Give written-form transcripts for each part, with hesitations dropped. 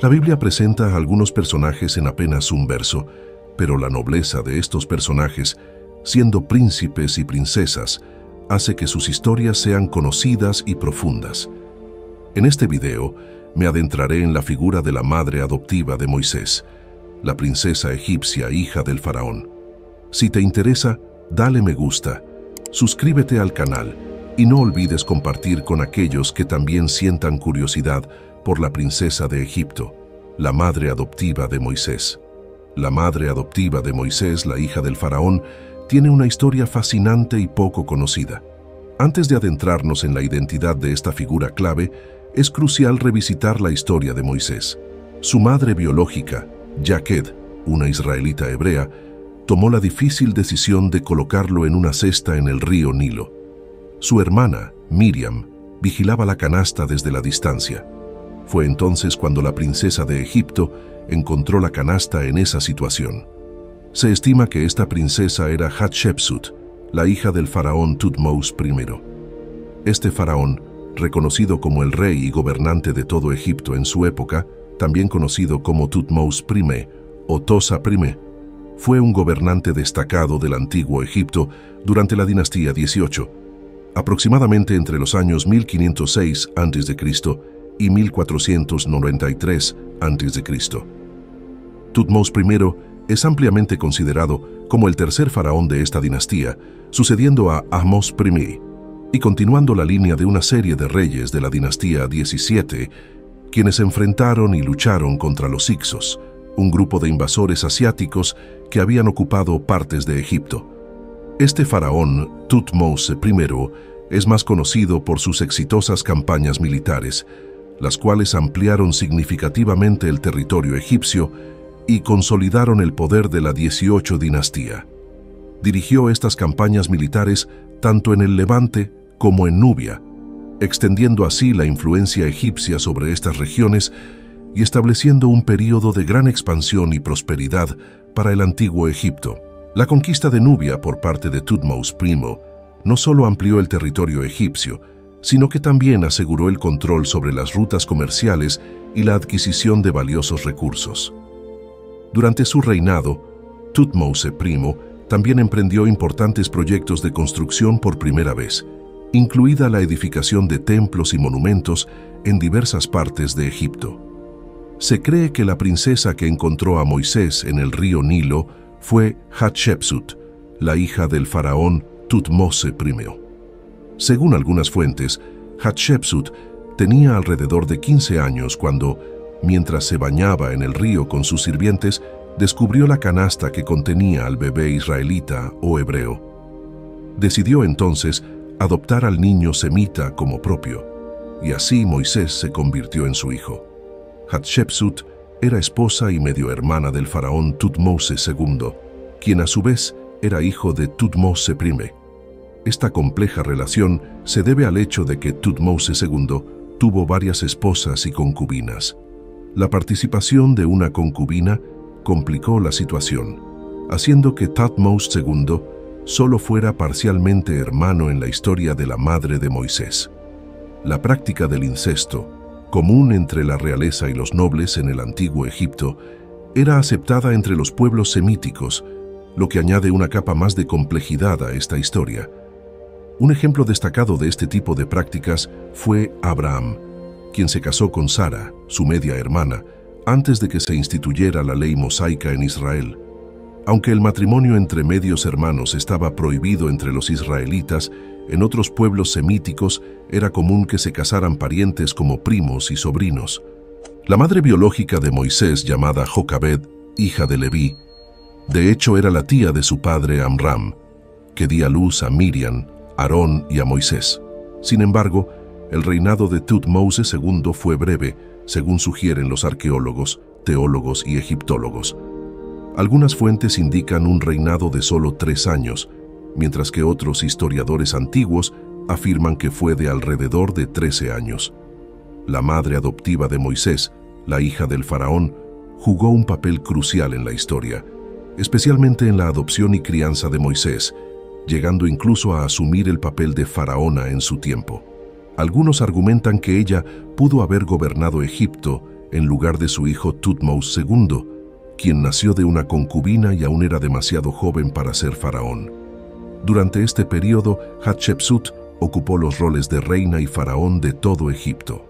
La Biblia presenta a algunos personajes en apenas un verso, pero la nobleza de estos personajes, siendo príncipes y princesas, hace que sus historias sean conocidas y profundas. En este video, me adentraré en la figura de la madre adoptiva de Moisés, la princesa egipcia hija del faraón. Si te interesa, dale me gusta, suscríbete al canal y no olvides compartir con aquellos que también sientan curiosidad por la princesa de Egipto, la madre adoptiva de Moisés. La madre adoptiva de Moisés, la hija del faraón, tiene una historia fascinante y poco conocida. Antes de adentrarnos en la identidad de esta figura clave, es crucial revisitar la historia de Moisés. Su madre biológica, Yaked, una israelita hebrea, tomó la difícil decisión de colocarlo en una cesta en el río Nilo. Su hermana, Miriam, vigilaba la canasta desde la distancia. Fue entonces cuando la princesa de Egipto encontró la canasta en esa situación. Se estima que esta princesa era Hatshepsut, la hija del faraón Thutmose I. Este faraón, reconocido como el rey y gobernante de todo Egipto en su época, también conocido como Thutmose I o Tosa I, fue un gobernante destacado del antiguo Egipto durante la dinastía 18, aproximadamente entre los años 1506 a.C. y 1493 a.C. Thutmose I es ampliamente considerado como el tercer faraón de esta dinastía, sucediendo a Ahmose I y continuando la línea de una serie de reyes de la dinastía 17, quienes enfrentaron y lucharon contra los Hyksos, un grupo de invasores asiáticos que habían ocupado partes de Egipto. Este faraón, Thutmose I, es más conocido por sus exitosas campañas militares, las cuales ampliaron significativamente el territorio egipcio y consolidaron el poder de la 18 dinastía. Dirigió estas campañas militares tanto en el Levante como en Nubia, extendiendo así la influencia egipcia sobre estas regiones y estableciendo un período de gran expansión y prosperidad para el antiguo Egipto. La conquista de Nubia por parte de Thutmose I no solo amplió el territorio egipcio, sino que también aseguró el control sobre las rutas comerciales y la adquisición de valiosos recursos. Durante su reinado, Thutmose I también emprendió importantes proyectos de construcción por primera vez, incluida la edificación de templos y monumentos en diversas partes de Egipto. Se cree que la princesa que encontró a Moisés en el río Nilo fue Hatshepsut, la hija del faraón Thutmose I. Según algunas fuentes, Hatshepsut tenía alrededor de 15 años cuando, mientras se bañaba en el río con sus sirvientes, descubrió la canasta que contenía al bebé israelita o hebreo. Decidió entonces adoptar al niño semita como propio, y así Moisés se convirtió en su hijo. Hatshepsut era esposa y medio hermana del faraón Thutmose II, quien a su vez era hijo de Thutmose I. Esta compleja relación se debe al hecho de que Thutmose II tuvo varias esposas y concubinas. La participación de una concubina complicó la situación, haciendo que Thutmose II solo fuera parcialmente hermano en la historia de la madre de Moisés. La práctica del incesto, común entre la realeza y los nobles en el antiguo Egipto, era aceptada entre los pueblos semíticos, lo que añade una capa más de complejidad a esta historia. Un ejemplo destacado de este tipo de prácticas fue Abraham, quien se casó con Sara, su media hermana, antes de que se instituyera la ley mosaica en Israel. Aunque el matrimonio entre medios hermanos estaba prohibido entre los israelitas, en otros pueblos semíticos era común que se casaran parientes como primos y sobrinos. La madre biológica de Moisés, llamada Jocabed, hija de Leví, de hecho era la tía de su padre Amram, que dio a luz a Miriam, Aarón y a Moisés. Sin embargo, el reinado de Thutmose II fue breve, según sugieren los arqueólogos, teólogos y egiptólogos. Algunas fuentes indican un reinado de solo 3 años, mientras que otros historiadores antiguos afirman que fue de alrededor de 13 años. La madre adoptiva de Moisés, la hija del faraón, jugó un papel crucial en la historia, especialmente en la adopción y crianza de Moisés, llegando incluso a asumir el papel de faraona en su tiempo. Algunos argumentan que ella pudo haber gobernado Egipto en lugar de su hijo Thutmose II, quien nació de una concubina y aún era demasiado joven para ser faraón. Durante este periodo, Hatshepsut ocupó los roles de reina y faraón de todo Egipto.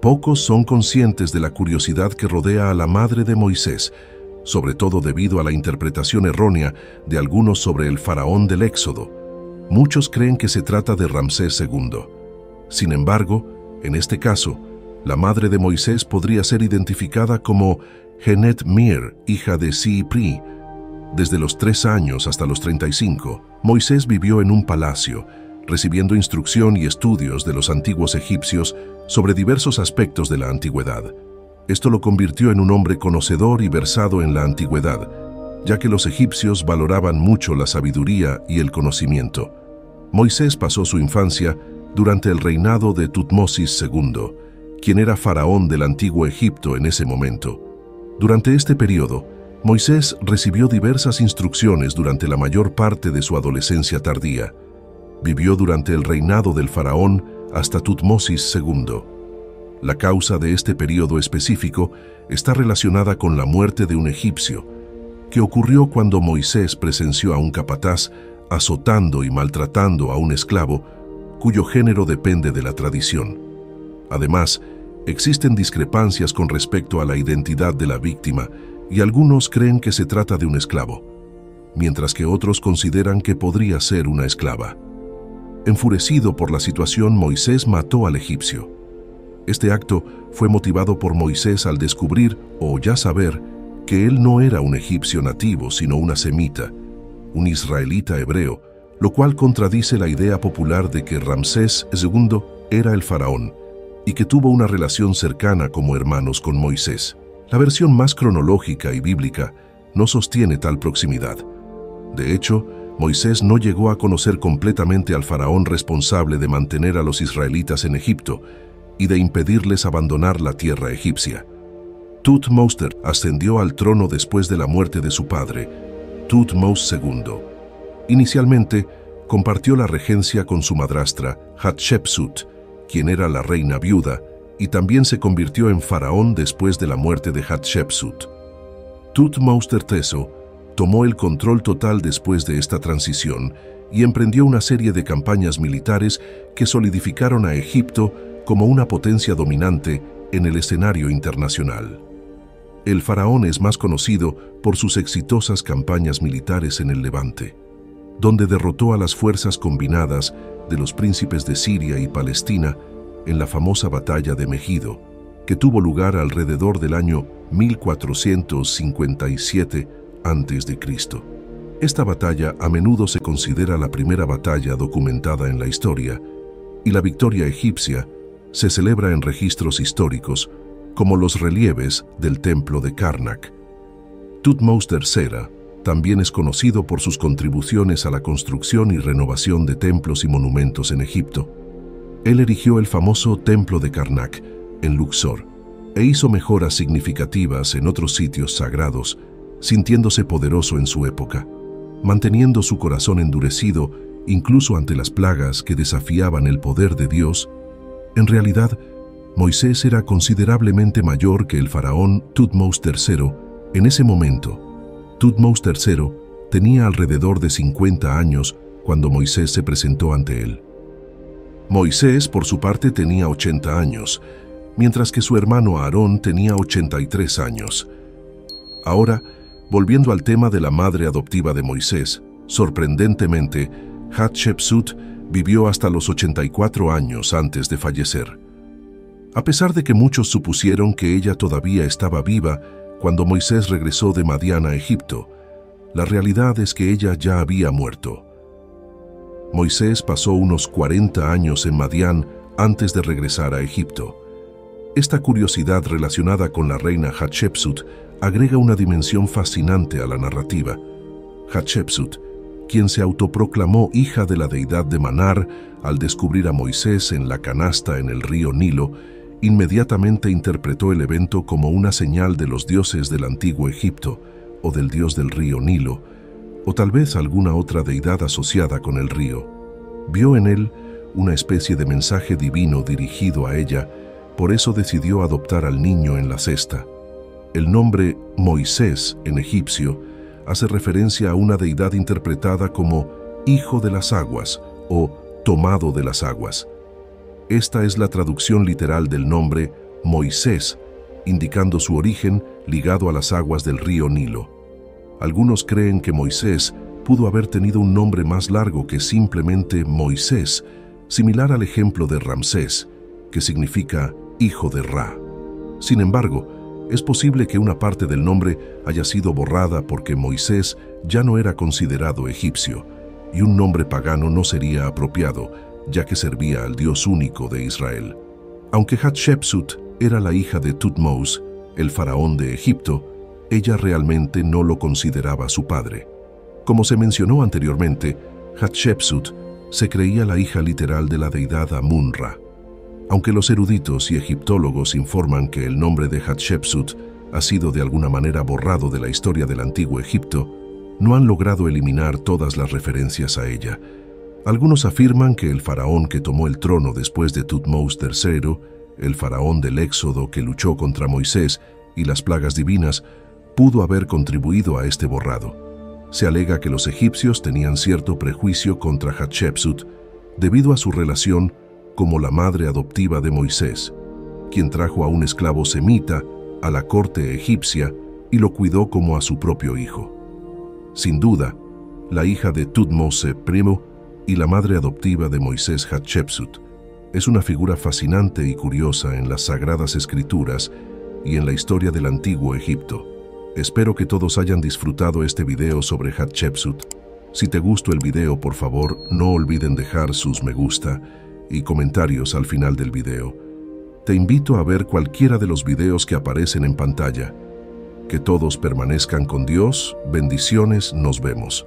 Pocos son conscientes de la curiosidad que rodea a la madre de Moisés, sobre todo debido a la interpretación errónea de algunos sobre el faraón del Éxodo. Muchos creen que se trata de Ramsés II. Sin embargo, en este caso, la madre de Moisés podría ser identificada como Genet Mir, hija de Sipri. Desde los 3 años hasta los 35, Moisés vivió en un palacio, recibiendo instrucción y estudios de los antiguos egipcios sobre diversos aspectos de la antigüedad. Esto lo convirtió en un hombre conocedor y versado en la antigüedad, ya que los egipcios valoraban mucho la sabiduría y el conocimiento. Moisés pasó su infancia durante el reinado de Thutmosis II, quien era faraón del antiguo Egipto en ese momento. Durante este periodo, Moisés recibió diversas instrucciones durante la mayor parte de su adolescencia tardía. Vivió durante el reinado del faraón hasta Thutmosis II. La causa de este periodo específico está relacionada con la muerte de un egipcio, que ocurrió cuando Moisés presenció a un capataz azotando y maltratando a un esclavo, cuyo género depende de la tradición. Además, existen discrepancias con respecto a la identidad de la víctima y algunos creen que se trata de un esclavo, mientras que otros consideran que podría ser una esclava. Enfurecido por la situación, Moisés mató al egipcio. Este acto fue motivado por Moisés al descubrir, o ya saber, que él no era un egipcio nativo, sino una semita, un israelita hebreo, lo cual contradice la idea popular de que Ramsés II era el faraón y que tuvo una relación cercana como hermanos con Moisés. La versión más cronológica y bíblica no sostiene tal proximidad. De hecho, Moisés no llegó a conocer completamente al faraón responsable de mantener a los israelitas en Egipto y de impedirles abandonar la tierra egipcia. Thutmose ascendió al trono después de la muerte de su padre, Thutmose II. Inicialmente, compartió la regencia con su madrastra, Hatshepsut, quien era la reina viuda, y también se convirtió en faraón después de la muerte de Hatshepsut. Thutmose III tomó el control total después de esta transición y emprendió una serie de campañas militares que solidificaron a Egipto como una potencia dominante en el escenario internacional. El faraón es más conocido por sus exitosas campañas militares en el Levante, donde derrotó a las fuerzas combinadas de los príncipes de Siria y Palestina en la famosa batalla de Megido, que tuvo lugar alrededor del año 1457 a.C. Esta batalla a menudo se considera la primera batalla documentada en la historia, y la victoria egipcia se celebra en registros históricos como los relieves del templo de Karnak. Thutmose III también es conocido por sus contribuciones a la construcción y renovación de templos y monumentos en Egipto. Él erigió el famoso templo de Karnak en Luxor e hizo mejoras significativas en otros sitios sagrados, sintiéndose poderoso en su época, manteniendo su corazón endurecido incluso ante las plagas que desafiaban el poder de Dios. En realidad, Moisés era considerablemente mayor que el faraón Thutmose III. En ese momento, Thutmose III tenía alrededor de 50 años cuando Moisés se presentó ante él. Moisés, por su parte, tenía 80 años, mientras que su hermano Aarón tenía 83 años. Ahora, volviendo al tema de la madre adoptiva de Moisés, sorprendentemente, Hatshepsut vivió hasta los 84 años antes de fallecer. A pesar de que muchos supusieron que ella todavía estaba viva cuando Moisés regresó de Madián a Egipto, la realidad es que ella ya había muerto. Moisés pasó unos 40 años en Madián antes de regresar a Egipto. Esta curiosidad relacionada con la reina Hatshepsut agrega una dimensión fascinante a la narrativa. Hatshepsut, quien se autoproclamó hija de la deidad de Manar al descubrir a Moisés en la canasta en el río Nilo, inmediatamente interpretó el evento como una señal de los dioses del antiguo Egipto o del dios del río Nilo, o tal vez alguna otra deidad asociada con el río. Vio en él una especie de mensaje divino dirigido a ella Por eso decidió adoptar al niño en la cesta. El nombre Moisés en egipcio hace referencia a una deidad interpretada como hijo de las aguas o tomado de las aguas. Esta es la traducción literal del nombre Moisés, indicando su origen ligado a las aguas del río Nilo. Algunos creen que Moisés pudo haber tenido un nombre más largo que simplemente Moisés, similar al ejemplo de Ramsés, que significa hijo de Ra. Sin embargo, es posible que una parte del nombre haya sido borrada porque Moisés ya no era considerado egipcio, y un nombre pagano no sería apropiado, ya que servía al Dios único de Israel. Aunque Hatshepsut era la hija de Thutmose, el faraón de Egipto, ella realmente no lo consideraba su padre. Como se mencionó anteriormente, Hatshepsut se creía la hija literal de la deidad Amun-Ra. Aunque los eruditos y egiptólogos informan que el nombre de Hatshepsut ha sido de alguna manera borrado de la historia del antiguo Egipto, no han logrado eliminar todas las referencias a ella. Algunos afirman que el faraón que tomó el trono después de Thutmose III, el faraón del Éxodo que luchó contra Moisés y las plagas divinas, pudo haber contribuido a este borrado. Se alega que los egipcios tenían cierto prejuicio contra Hatshepsut debido a su relación como la madre adoptiva de Moisés, quien trajo a un esclavo semita a la corte egipcia y lo cuidó como a su propio hijo. Sin duda, la hija de Thutmose I y la madre adoptiva de Moisés, Hatshepsut, es una figura fascinante y curiosa en las Sagradas Escrituras y en la historia del antiguo Egipto. Espero que todos hayan disfrutado este video sobre Hatshepsut. Si te gustó el video, por favor, no olviden dejar sus me gusta y comentarios al final del video. Te invito a ver cualquiera de los videos que aparecen en pantalla. Que todos permanezcan con Dios. Bendiciones, nos vemos.